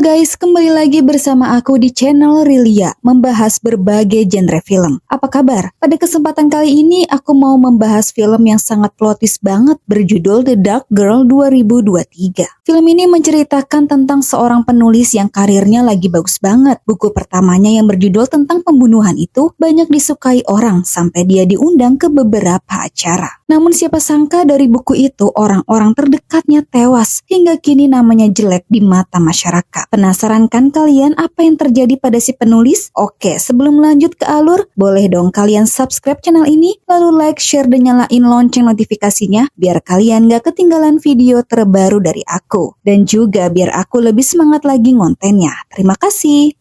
guys, kembali lagi bersama aku di channel Rilia, membahas berbagai genre film. Apa kabar? Pada kesempatan kali ini aku mau membahas film yang sangat plot twist banget berjudul The Dark Girl 2023. Film ini menceritakan tentang seorang penulis yang karirnya lagi bagus banget. Buku pertamanya yang berjudul tentang pembunuhan itu banyak disukai orang sampai dia diundang ke beberapa acara. Namun siapa sangka dari buku itu orang-orang terdekatnya tewas hingga kini namanya jelek di mata masyarakat. Penasaran kan kalian apa yang terjadi pada si penulis? Oke, sebelum lanjut ke alur, boleh dong kalian subscribe channel ini, lalu like, share, dan nyalain lonceng notifikasinya biar kalian gak ketinggalan video terbaru dari aku. Dan juga biar aku lebih semangat lagi ngontennya. Terima kasih.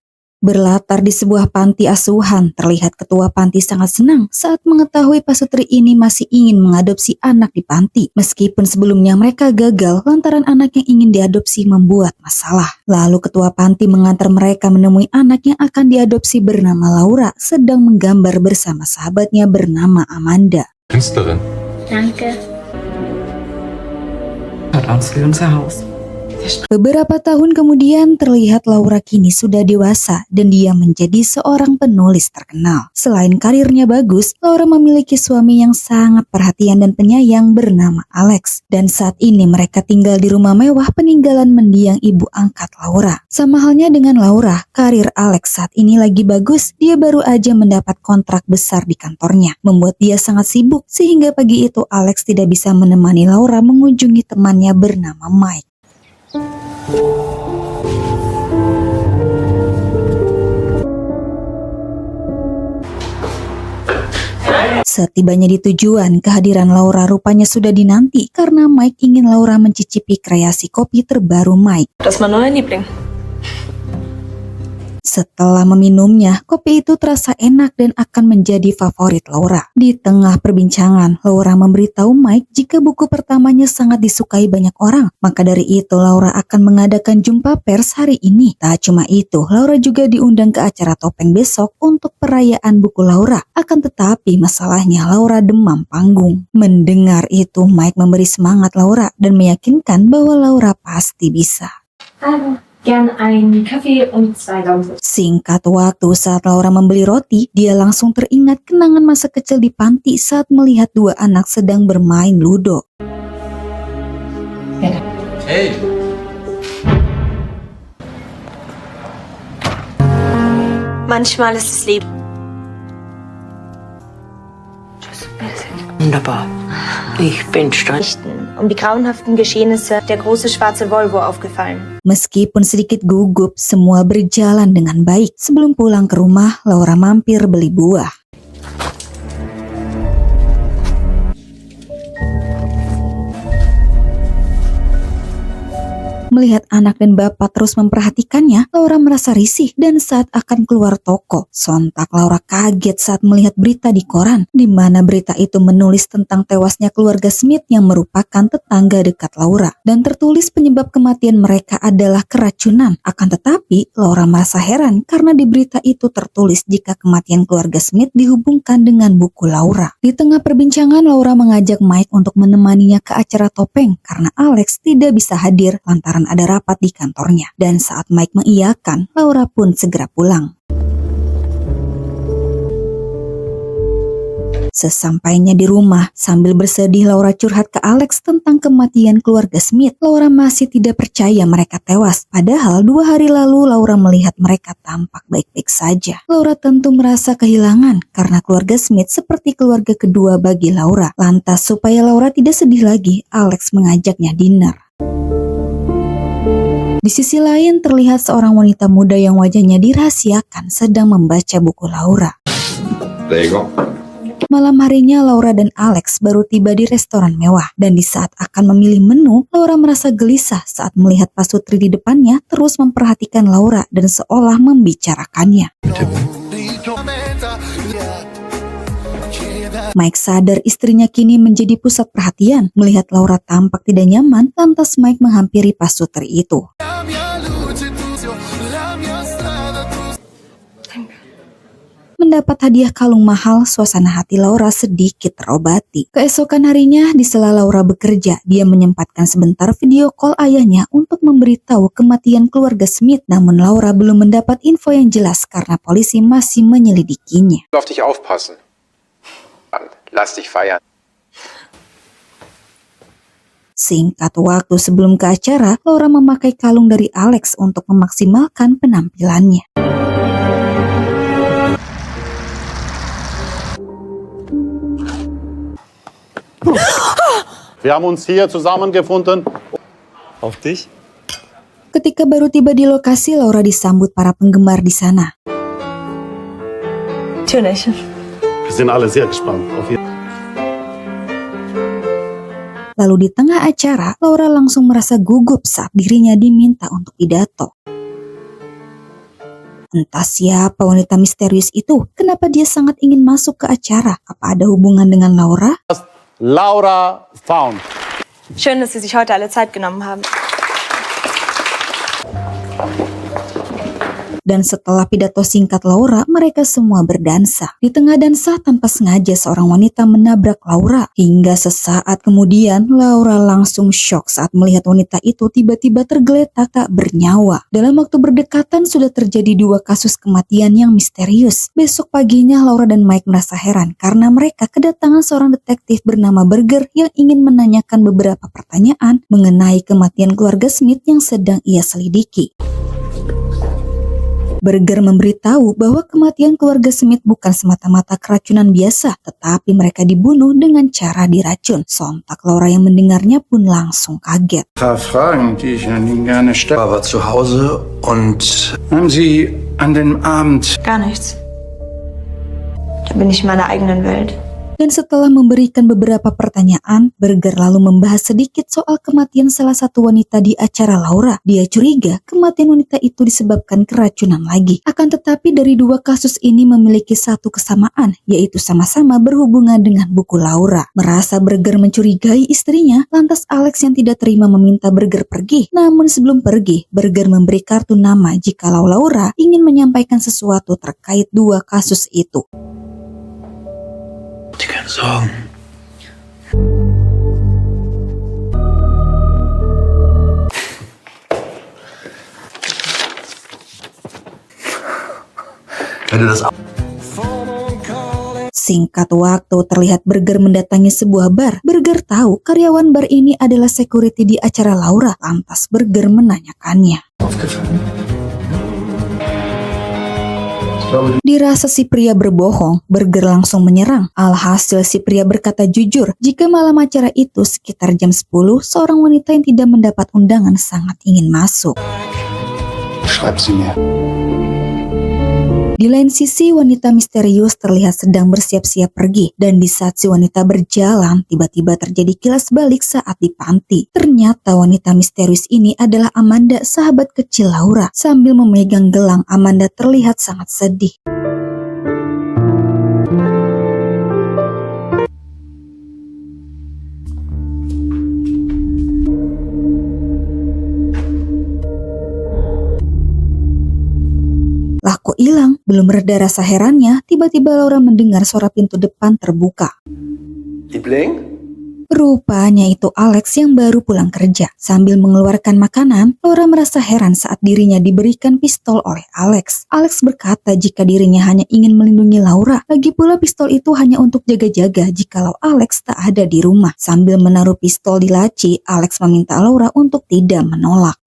Berlatar di sebuah panti asuhan, terlihat ketua panti sangat senang saat mengetahui pasutri ini masih ingin mengadopsi anak di panti. Meskipun sebelumnya mereka gagal lantaran anak yang ingin diadopsi membuat masalah. Lalu ketua panti mengantar mereka menemui anak yang akan diadopsi bernama Laura, sedang menggambar bersama sahabatnya bernama Amanda. Künstlerin. Danke. Schaut aus wie unser Haus. Beberapa tahun kemudian terlihat Laura kini sudah dewasa dan dia menjadi seorang penulis terkenal. Selain karirnya bagus, Laura memiliki suami yang sangat perhatian dan penyayang bernama Alex. Dan saat ini mereka tinggal di rumah mewah peninggalan mendiang ibu angkat Laura. Sama halnya dengan Laura, karir Alex saat ini lagi bagus. Dia baru aja mendapat kontrak besar di kantornya, membuat dia sangat sibuk sehingga pagi itu Alex tidak bisa menemani Laura mengunjungi temannya bernama Mike. Setibanya di tujuan, kehadiran Laura rupanya sudah dinanti karena Mike ingin Laura mencicipi kreasi kopi terbaru Mike. Das ist mein neuer Liebling. Setelah meminumnya, kopi itu terasa enak dan akan menjadi favorit Laura. Di tengah perbincangan, Laura memberitahu Mike jika buku pertamanya sangat disukai banyak orang. Maka dari itu, Laura akan mengadakan jumpa pers hari ini. Tak cuma itu, Laura juga diundang ke acara topeng besok untuk perayaan buku Laura. Akan tetapi masalahnya Laura demam panggung. Mendengar itu, Mike memberi semangat Laura dan meyakinkan bahwa Laura pasti bisa. Gern einen Kaffee und 2 Laugenbrezel. Singkat waktu saat Laura membeli roti, dia langsung teringat kenangan masa kecil di panti saat melihat dua anak sedang bermain ludo. Hey. Manchmal ist es Leben. Wunderbar. Ich bin stolz. Um die grauenhaften Geschehnisse der große schwarze Volvo aufgefallen. Meskipun sedikit gugup, semua berjalan dengan baik. Sebelum pulang ke rumah, Laura mampir beli buah. Melihat anak dan bapak terus memperhatikannya, Laura merasa risih dan saat akan keluar toko, sontak Laura kaget saat melihat berita di koran, di mana berita itu menulis tentang tewasnya keluarga Smith yang merupakan tetangga dekat Laura. Dan tertulis penyebab kematian mereka adalah keracunan. Akan tetapi, Laura merasa heran karena di berita itu tertulis jika kematian keluarga Smith dihubungkan dengan buku Laura. Di tengah perbincangan, Laura mengajak Mike untuk menemaninya ke acara topeng karena Alex tidak bisa hadir lantaran ada rapat di kantornya. Dan saat Mike mengiyakan, Laura pun segera pulang. Sesampainya di rumah, sambil bersedih Laura curhat ke Alex tentang kematian keluarga Smith. Laura masih tidak percaya mereka tewas. Padahal 2 hari lalu Laura melihat mereka tampak baik-baik saja. Laura tentu merasa kehilangan karena keluarga Smith seperti keluarga kedua bagi Laura. Lantas supaya Laura tidak sedih lagi, Alex mengajaknya dinner. Di sisi lain terlihat seorang wanita muda yang wajahnya dirahasiakan sedang membaca buku Laura. Prego. Malam harinya Laura dan Alex baru tiba di restoran mewah dan di saat akan memilih menu, Laura merasa gelisah saat melihat pasutri di depannya terus memperhatikan Laura dan seolah membicarakannya. Mike sadar istrinya kini menjadi pusat perhatian. Melihat Laura tampak tidak nyaman, lantas Mike menghampiri pasutri itu. mendapat hadiah kalung mahal, suasana hati Laura sedikit terobati. Keesokan harinya, di sela Laura bekerja, dia menyempatkan sebentar video call ayahnya untuk memberitahu kematian keluarga Smith. Namun Laura belum mendapat info yang jelas karena polisi masih menyelidikinya. Auf dich aufpassen. Lass dich feiern. Singkat waktu sebelum ke acara, Laura memakai kalung dari Alex untuk memaksimalkan penampilannya. Wir haben uns hier zusammengefunden. Auf dich? Ketika baru tiba di lokasi, Laura disambut para penggemar di sana. Natürlich. Wir sind alle sehr gespannt. Auf jeden Lalu di tengah acara, Laura langsung merasa gugup saat dirinya diminta untuk pidato. Entah siapa wanita misterius itu, kenapa dia sangat ingin masuk ke acara? Apa ada hubungan dengan Laura? Laura Faun. Schön, dass Sie sich heute alle Zeit genommen haben. Dan setelah pidato singkat Laura, mereka semua berdansa. Di tengah dansa, tanpa sengaja seorang wanita menabrak Laura. Hingga sesaat kemudian, Laura langsung syok saat melihat wanita itu tiba-tiba tergeletak tak bernyawa. Dalam waktu berdekatan sudah terjadi 2 kasus kematian yang misterius. Besok paginya, Laura dan Mike merasa heran karena mereka kedatangan seorang detektif bernama Berger yang ingin menanyakan beberapa pertanyaan mengenai kematian keluarga Smith yang sedang ia selidiki. Berger memberitahu bahwa kematian keluarga Smith bukan semata-mata keracunan biasa, tetapi mereka dibunuh dengan cara diracun. Sontak Laura yang mendengarnya pun langsung kaget. Ein paar Fragen, die ich an Ihnen gerne stelle. War zu Hause und Haben Sie an dem Abend Gar nichts. Da bin ich in meiner eigenen Welt. Dan setelah memberikan beberapa pertanyaan, Berger lalu membahas sedikit soal kematian salah satu wanita di acara Laura. Dia curiga kematian wanita itu disebabkan keracunan lagi. Akan tetapi dari 2 kasus ini memiliki satu kesamaan, yaitu sama-sama berhubungan dengan buku Laura. Merasa Berger mencurigai istrinya, lantas Alex yang tidak terima meminta Berger pergi. Namun sebelum pergi, Berger memberi kartu nama jikalau Laura ingin menyampaikan sesuatu terkait 2 kasus itu. die keine Sorgen. Wenn du das Singkat waktu terlihat Berger mendatangi sebuah bar. Berger tahu karyawan bar ini adalah security di acara Laura. Lantas Berger menanyakannya. Dirasa si pria berbohong, Berger langsung menyerang. Alhasil si pria berkata jujur, jika malam acara itu sekitar jam 10, seorang wanita yang tidak mendapat undangan sangat ingin masuk. schreib sie mir. Di lain sisi, wanita misterius terlihat sedang bersiap-siap pergi. Dan di saat si wanita berjalan, tiba-tiba terjadi kilas balik saat di panti. Ternyata wanita misterius ini adalah Amanda, sahabat kecil Laura. Sambil memegang gelang, Amanda terlihat sangat sedih. Lah kok hilang? Belum reda rasa herannya, tiba-tiba Laura mendengar suara pintu depan terbuka. Liebling? Rupanya itu Alex yang baru pulang kerja. Sambil mengeluarkan makanan, Laura merasa heran saat dirinya diberikan pistol oleh Alex. Alex berkata jika dirinya hanya ingin melindungi Laura. Lagi pula pistol itu hanya untuk jaga-jaga jikalau Alex tak ada di rumah. Sambil menaruh pistol di laci, Alex meminta Laura untuk tidak menolak.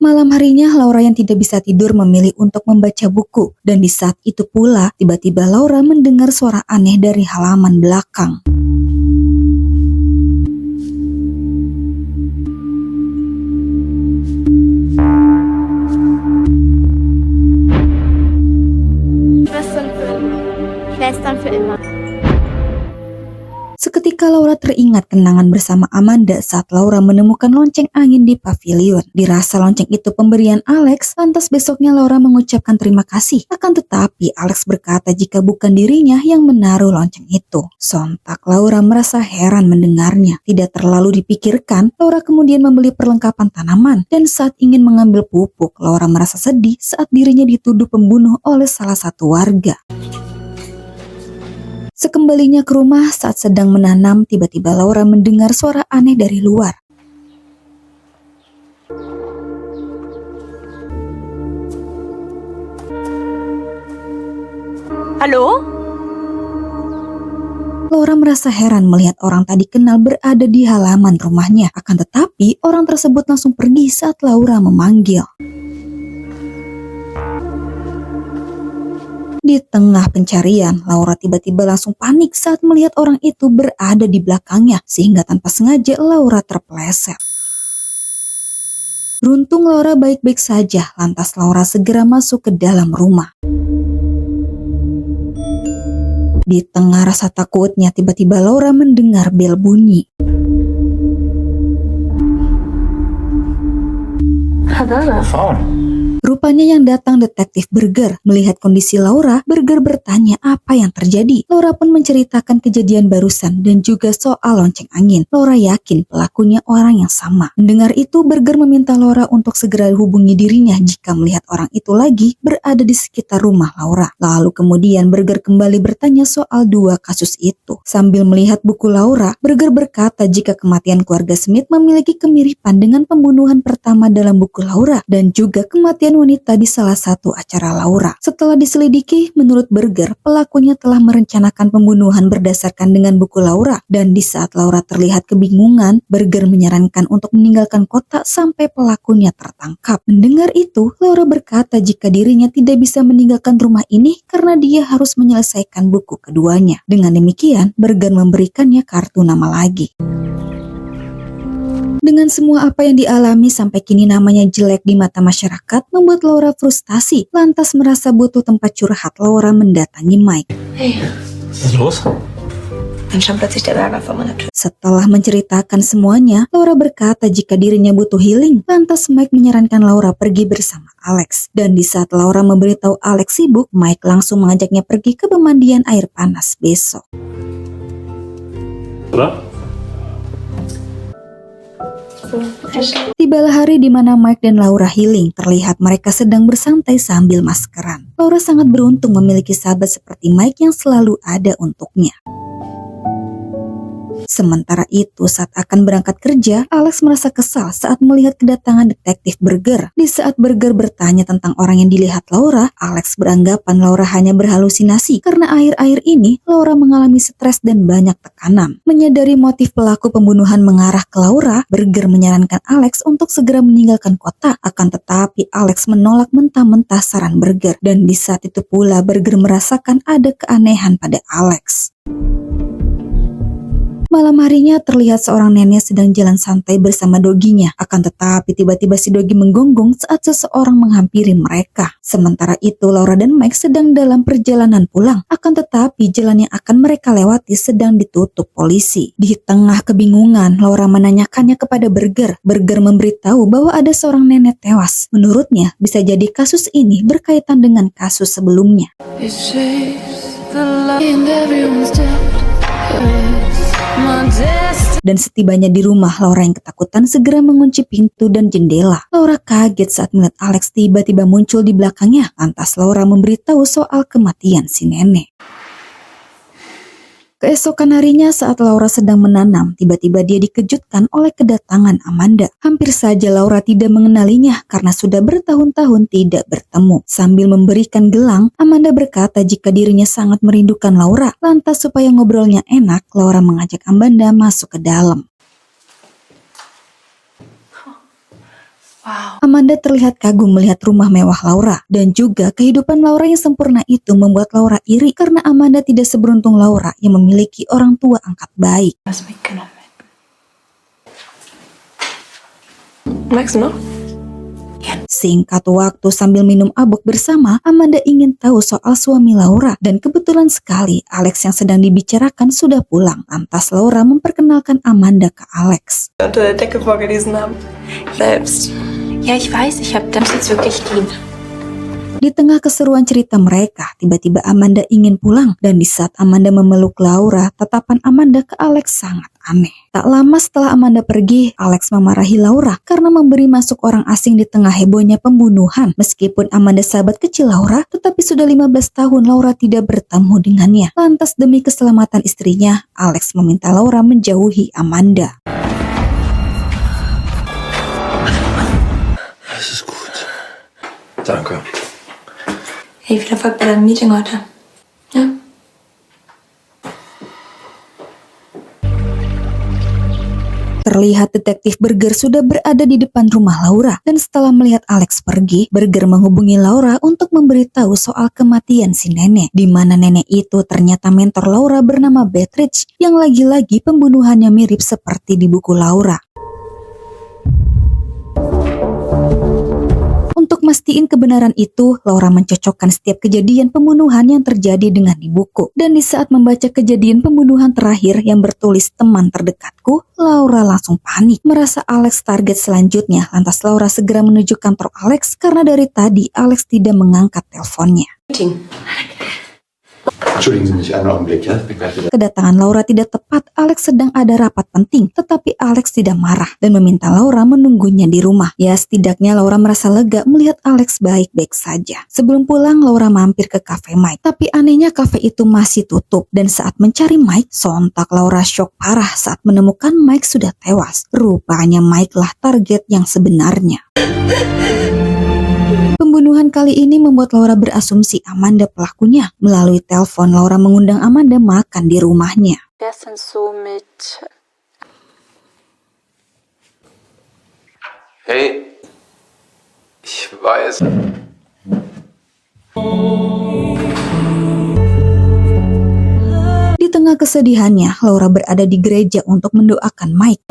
Malam harinya, Laura yang tidak bisa tidur memilih untuk membaca buku. Dan di saat itu pula, tiba-tiba Laura mendengar suara aneh dari halaman belakang. Schwestern für immer. Seketika Laura teringat kenangan bersama Amanda saat Laura menemukan lonceng angin di pavilion. Dirasa lonceng itu pemberian Alex, lantas besoknya Laura mengucapkan terima kasih. Akan tetapi Alex berkata jika bukan dirinya yang menaruh lonceng itu. Sontak Laura merasa heran mendengarnya. Tidak terlalu dipikirkan, Laura kemudian membeli perlengkapan tanaman. Dan saat ingin mengambil pupuk, Laura merasa sedih saat dirinya dituduh pembunuh oleh salah satu warga. Sekembalinya ke rumah saat sedang menanam, tiba-tiba Laura mendengar suara aneh dari luar. Halo? Laura merasa heran melihat orang tadi kenal berada di halaman rumahnya. Akan tetapi, orang tersebut langsung pergi saat Laura memanggil. Di tengah pencarian, Laura tiba-tiba langsung panik saat melihat orang itu berada di belakangnya, sehingga tanpa sengaja Laura terpeleset. Beruntung Laura baik-baik saja, lantas Laura segera masuk ke dalam rumah. Di tengah rasa takutnya, tiba-tiba Laura mendengar bel bunyi. Rupanya yang datang detektif Berger. Melihat kondisi Laura, Berger bertanya apa yang terjadi. Laura pun menceritakan kejadian barusan dan juga soal lonceng angin. Laura yakin pelakunya orang yang sama. Mendengar itu, Berger meminta Laura untuk segera hubungi dirinya jika melihat orang itu lagi berada di sekitar rumah Laura. Lalu kemudian Berger kembali bertanya soal dua kasus itu. Sambil melihat buku Laura, Berger berkata jika kematian keluarga Smith memiliki kemiripan dengan pembunuhan pertama dalam buku Laura dan juga kematian wanita di salah satu acara Laura. Setelah diselidiki, menurut Berger, pelakunya telah merencanakan pembunuhan berdasarkan dengan buku Laura. Dan di saat Laura terlihat kebingungan, Berger menyarankan untuk meninggalkan kota sampai pelakunya tertangkap. Mendengar itu, Laura berkata jika dirinya tidak bisa meninggalkan rumah ini karena dia harus menyelesaikan buku keduanya. Dengan demikian, Berger memberikannya kartu nama lagi. Dengan semua apa yang dialami sampai kini namanya jelek di mata masyarakat membuat Laura frustasi. Lantas merasa butuh tempat curhat, Laura mendatangi Mike. Hey, was ist los? Dann stand plötzlich der Berger vor meiner Tür. Setelah menceritakan semuanya, Laura berkata jika dirinya butuh healing. Lantas Mike menyarankan Laura pergi bersama Alex. Dan di saat Laura memberitahu Alex sibuk, Mike langsung mengajaknya pergi ke pemandian air panas besok. Tibalah hari di mana Mike dan Laura healing. Terlihat mereka sedang bersantai sambil maskeran. Laura sangat beruntung memiliki sahabat seperti Mike yang selalu ada untuknya. Sementara itu, saat akan berangkat kerja, Alex merasa kesal saat melihat kedatangan detektif Berger. Di saat Berger bertanya tentang orang yang dilihat Laura, Alex beranggapan Laura hanya berhalusinasi karena akhir-akhir ini Laura mengalami stres dan banyak tekanan. Menyadari motif pelaku pembunuhan mengarah ke Laura, Berger menyarankan Alex untuk segera meninggalkan kota. Akan tetapi Alex menolak mentah-mentah saran Berger. Dan di saat itu pula Berger merasakan ada keanehan pada Alex. Malam harinya terlihat seorang nenek sedang jalan santai bersama doginya. Akan tetapi tiba-tiba si dogi menggonggong saat seseorang menghampiri mereka. Sementara itu Laura dan Mike sedang dalam perjalanan pulang. Akan tetapi jalan yang akan mereka lewati sedang ditutup polisi. Di tengah kebingungan, Laura menanyakannya kepada Berger. Berger memberitahu bahwa ada seorang nenek tewas. Menurutnya bisa jadi kasus ini berkaitan dengan kasus sebelumnya. Dan setibanya di rumah, Laura yang ketakutan segera mengunci pintu dan jendela. Laura kaget saat melihat Alex tiba-tiba muncul di belakangnya. Lantas Laura memberitahu soal kematian si nenek. Keesokan harinya saat Laura sedang menanam, tiba-tiba dia dikejutkan oleh kedatangan Amanda. Hampir saja Laura tidak mengenalinya karena sudah bertahun-tahun tidak bertemu. Sambil memberikan gelang, Amanda berkata jika dirinya sangat merindukan Laura. Lantas supaya ngobrolnya enak, Laura mengajak Amanda masuk ke dalam. Wow. Amanda terlihat kagum melihat rumah mewah Laura. Dan juga kehidupan Laura yang sempurna itu membuat Laura iri karena Amanda tidak seberuntung Laura yang memiliki orang tua angkat baik. Magst du noch? Si Singkat waktu sambil minum abuk bersama, Amanda ingin tahu soal suami Laura dan kebetulan sekali Alex yang sedang dibicarakan sudah pulang. Lantas Laura memperkenalkan Amanda ke Alex. Unter der Decke vorgelesen haben. Selbst. Ja, ich weiß, ich habe das jetzt wirklich lieb. Di tengah keseruan cerita mereka, tiba-tiba Amanda ingin pulang dan di saat Amanda memeluk Laura, tatapan Amanda ke Alex sangat aneh. Tak lama setelah Amanda pergi, Alex memarahi Laura karena memberi masuk orang asing di tengah hebohnya pembunuhan. Meskipun Amanda sahabat kecil Laura, tetapi sudah 15 tahun Laura tidak bertemu dengannya. Lantas demi keselamatan istrinya, Alex meminta Laura menjauhi Amanda. Das ist gut. Danke. Hey, viel Erfolg bei deinem Meeting heute. Ja? Terlihat detektif Berger sudah berada di depan rumah Laura dan setelah melihat Alex pergi, Berger menghubungi Laura untuk memberitahu soal kematian si nenek, di mana nenek itu ternyata mentor Laura bernama Beatrice yang lagi-lagi pembunuhannya mirip seperti di buku Laura. Untuk mastiin kebenaran itu, Laura mencocokkan setiap kejadian pembunuhan yang terjadi dengan di buku. Dan di saat membaca kejadian pembunuhan terakhir yang bertulis teman terdekatku, Laura langsung panik, merasa Alex target selanjutnya. Lantas Laura segera menuju kantor Alex karena dari tadi Alex tidak mengangkat teleponnya. Entschuldigen Sie mich einen Augenblick, ja? Ich bin gleich wieder. Kedatangan Laura tidak tepat, Alex sedang ada rapat penting, tetapi Alex tidak marah dan meminta Laura menunggunya di rumah. Ya, setidaknya Laura merasa lega melihat Alex baik-baik saja. Sebelum pulang, Laura mampir ke kafe Mike, tapi anehnya kafe itu masih tutup dan saat mencari Mike, sontak Laura syok parah saat menemukan Mike sudah tewas. Rupanya Mike lah target yang sebenarnya. Pembunuhan kali ini membuat Laura berasumsi Amanda pelakunya. Melalui telepon, Laura mengundang Amanda makan di rumahnya. Hey, ich weiß. Di tengah kesedihannya, Laura berada di gereja untuk mendoakan Mike.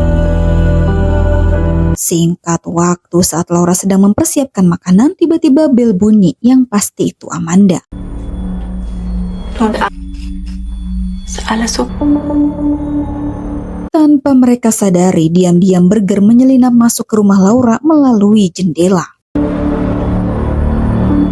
Singkat waktu saat Laura sedang mempersiapkan makanan, tiba-tiba bel bunyi yang pasti itu Amanda. Tanpa mereka sadari, diam-diam Berger menyelinap masuk ke rumah Laura melalui jendela.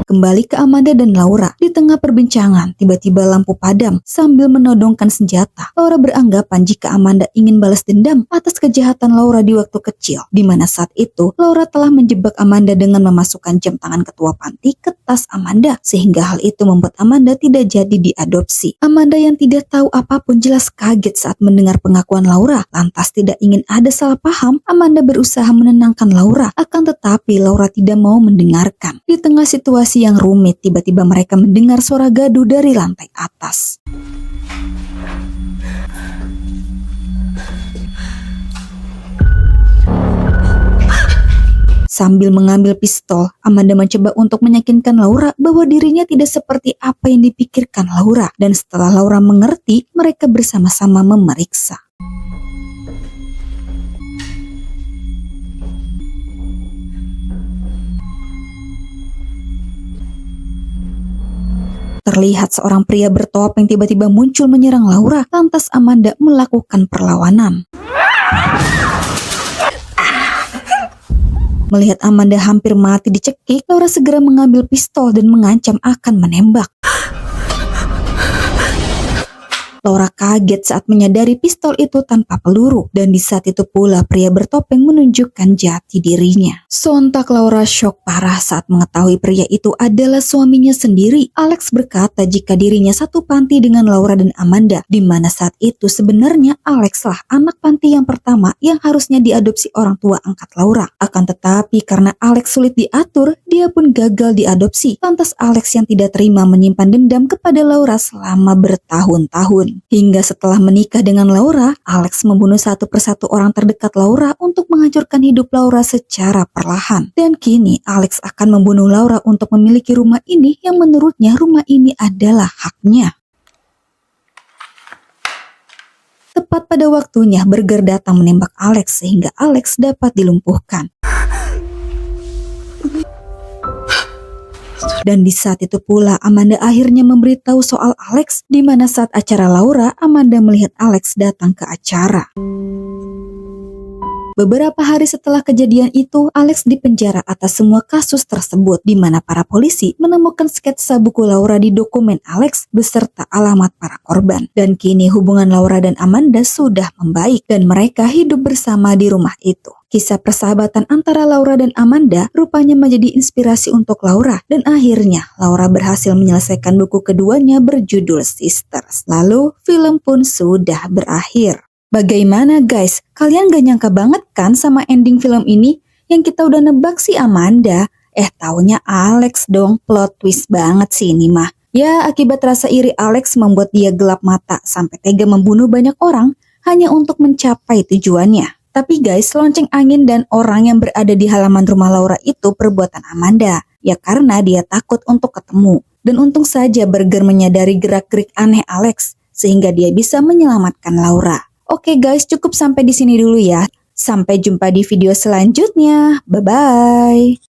Kembali ke Amanda dan Laura. Di tengah perbincangan, tiba-tiba lampu padam sambil menodongkan senjata. Laura beranggapan jika Amanda ingin balas dendam atas kejahatan Laura di waktu kecil, di mana saat itu Laura telah menjebak Amanda dengan memasukkan jam tangan ketua panti ke tas Amanda, sehingga hal itu membuat Amanda tidak jadi diadopsi. Amanda yang tidak tahu apapun jelas kaget saat mendengar pengakuan Laura. Lantas tidak ingin ada salah paham, Amanda berusaha menenangkan Laura, akan tetapi Laura tidak mau mendengarkan. Di tengah situasi yang rumit, tiba-tiba mereka mendengar suara gaduh dari lantai atas. Sambil mengambil pistol, Amanda mencoba untuk meyakinkan Laura bahwa dirinya tidak seperti apa yang dipikirkan Laura. Dan setelah Laura mengerti, mereka bersama-sama memeriksa. Terlihat seorang pria bertopeng tiba-tiba muncul menyerang Laura, lantas Amanda melakukan perlawanan. Melihat Amanda hampir mati dicekik, Laura segera mengambil pistol dan mengancam akan menembak. Laura kaget saat menyadari pistol itu tanpa peluru, dan di saat itu pula pria bertopeng menunjukkan jati dirinya. Sontak Laura syok parah saat mengetahui pria itu adalah suaminya sendiri. Alex berkata jika dirinya satu panti dengan Laura dan Amanda, di mana saat itu sebenarnya Alex lah anak panti yang pertama yang harusnya diadopsi orang tua angkat Laura. Akan tetapi karena Alex sulit diatur, dia pun gagal diadopsi. Lantas Alex yang tidak terima menyimpan dendam kepada Laura selama bertahun-tahun. Hingga setelah menikah dengan Laura, Alex membunuh satu persatu orang terdekat Laura untuk menghancurkan hidup Laura secara perlahan. Dan kini Alex akan membunuh Laura untuk memiliki rumah ini yang menurutnya rumah ini adalah haknya. Tepat pada waktunya, Berger datang menembak Alex sehingga Alex dapat dilumpuhkan. Dan di saat itu pula Amanda akhirnya memberitahu soal Alex, di mana saat acara Laura, Amanda melihat Alex datang ke acara. Beberapa hari setelah kejadian itu, Alex dipenjara atas semua kasus tersebut, di mana para polisi menemukan sketsa buku Laura di dokumen Alex beserta alamat para korban. Dan kini hubungan Laura dan Amanda sudah membaik dan mereka hidup bersama di rumah itu. Kisah persahabatan antara Laura dan Amanda rupanya menjadi inspirasi untuk Laura dan akhirnya Laura berhasil menyelesaikan buku keduanya berjudul Sisters. Lalu film pun sudah berakhir. Bagaimana guys? Kalian gak nyangka banget kan sama ending film ini? Yang kita udah nebak sih Amanda. Taunya Alex dong, plot twist banget sih ini mah. Ya, akibat rasa iri Alex membuat dia gelap mata sampai tega membunuh banyak orang hanya untuk mencapai tujuannya. Tapi guys, lonceng angin dan orang yang berada di halaman rumah Laura itu perbuatan Amanda. Ya karena dia takut untuk ketemu. Dan untung saja Berger menyadari gerak-gerik aneh Alex sehingga dia bisa menyelamatkan Laura. Oke guys, cukup sampai di sini dulu ya. Sampai jumpa di video selanjutnya. Bye-bye.